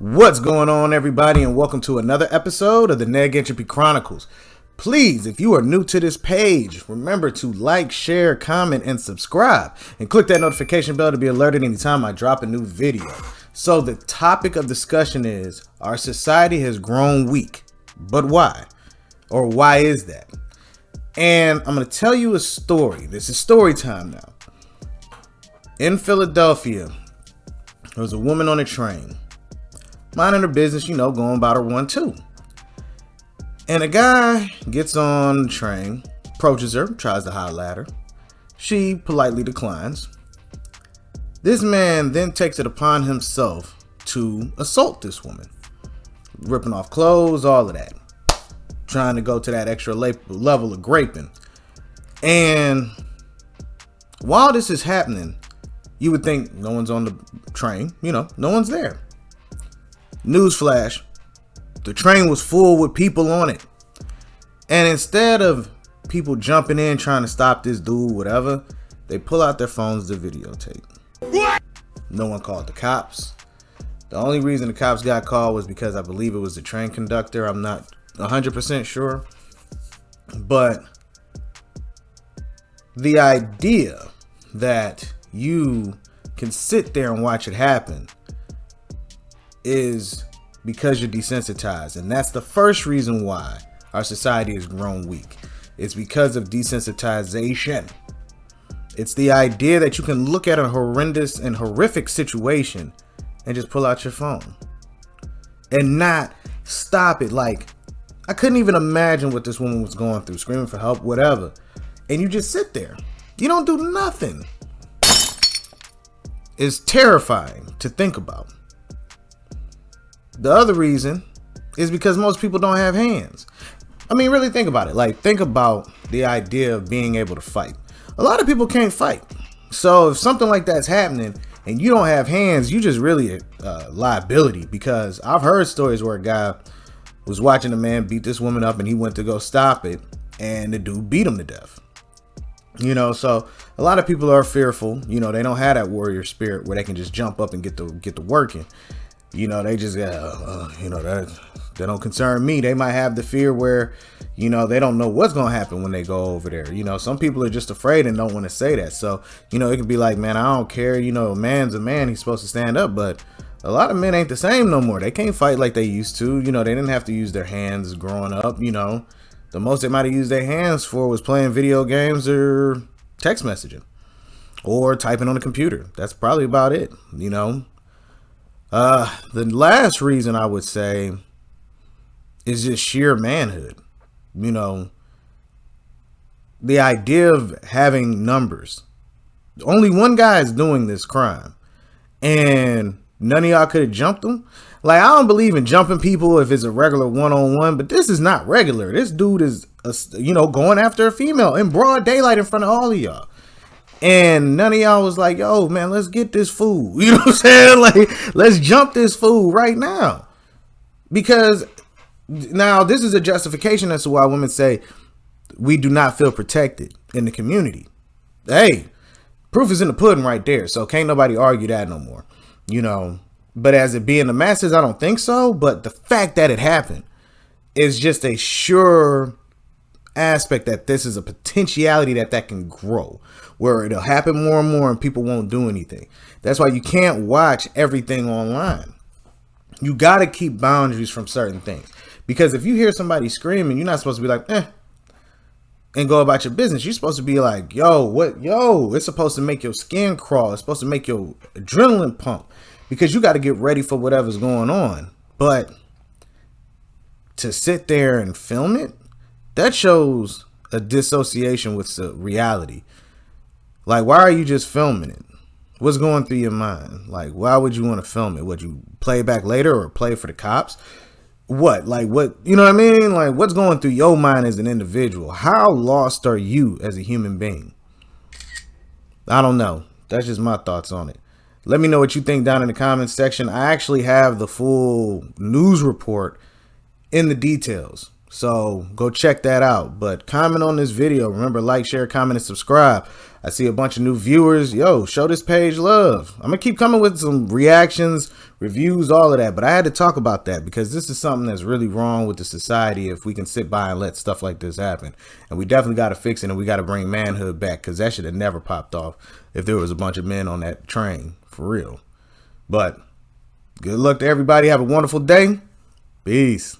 What's going on, everybody, and welcome to another episode of the Neg Entropy Chronicles. Please, if you are new to this page, remember to like, share, comment, and subscribe, and click that notification bell to be alerted anytime I drop a new video. So the topic of discussion is, our society has grown weak, but why? Or why is that? And I'm going to tell you a story. This is story time now. In Philadelphia, there was a woman on a train, minding her business, going about her 1-2. And a guy gets on the train, approaches her, tries to holler at her. She politely declines. This man then takes it upon himself to assault this woman, ripping off clothes, all of that, trying to go to that extra level of graping. And while this is happening, you would think no one's on the train, no one's there. Newsflash, the train was full with people on it. And instead of people jumping in trying to stop this dude, whatever, they pull out their phones to videotape. What? No one called the cops. The only reason the cops got called was because I believe it was the train conductor. I'm not 100% sure. But the idea that you can sit there and watch it happen is because you're desensitized. And that's the first reason why our society has grown weak. It's because of desensitization. It's the idea that you can look at a horrendous and horrific situation and just pull out your phone and not stop it. Like, I couldn't even imagine what this woman was going through, screaming for help, whatever. And you just sit there. You don't do nothing. It's terrifying to think about. The other reason is because most people don't have hands. I mean, really think about it. Like, think about the idea of being able to fight. A lot of people can't fight. So if something like that's happening and you don't have hands, you just really a liability. Because I've heard stories where a guy was watching a man beat this woman up and he went to go stop it and the dude beat him to death. So a lot of people are fearful. They don't have that warrior spirit where they can just jump up and get to working. They just, that don't concern me. They might have the fear where, they don't know what's going to happen when they go over there. Some people are just afraid and don't want to say that. So, it could be like, man, I don't care. A man's a man. He's supposed to stand up. But a lot of men ain't the same no more. They can't fight like they used to. They didn't have to use their hands growing up. The most they might have used their hands for was playing video games or text messaging or typing on the computer. That's probably about it, The last reason I would say is just sheer manhood. The idea of having numbers. Only one guy is doing this crime and none of y'all could have jumped him. Like, I don't believe in jumping people if it's a regular one-on-one, but this is not regular. This dude is, going after a female in broad daylight in front of all of y'all. And none of y'all was like, yo, man, let's get this fool. You know what I'm saying? Like, let's jump this fool right now. Because now this is a justification as to why women say we do not feel protected in the community. Hey, proof is in the pudding right there. So can't nobody argue that no more, But as it being the masses, I don't think so. But the fact that it happened is just a sure aspect that this is a potentiality that can grow, where it'll happen more and more and people won't do anything. That's why you can't watch everything online. You got to keep boundaries from certain things, because if you hear somebody screaming, you're not supposed to be like, and go about your business. You're supposed to be like, it's supposed to make your skin crawl. It's supposed to make your adrenaline pump, because you got to get ready for whatever's going on. But to sit there and film it, that shows a dissociation with the reality. Like, why are you just filming it? What's going through your mind? Like, why would you want to film it? Would you play it back later or play for the cops? What? Like, what? You know what I mean? Like, what's going through your mind as an individual? How lost are you as a human being? I don't know. That's just my thoughts on it. Let me know what you think down in the comments section. I actually have the full news report in the details So go check that out. But comment on this video. Remember, like, share, comment, and subscribe. I see a bunch of new viewers. Yo, show this page love. I'm going to keep coming with some reactions, reviews, all of that. But I had to talk about that because this is something that's really wrong with the society if we can sit by and let stuff like this happen. And we definitely got to fix it, and we got to bring manhood back, because that should have never popped off if there was a bunch of men on that train, for real. But good luck to everybody. Have a wonderful day. Peace.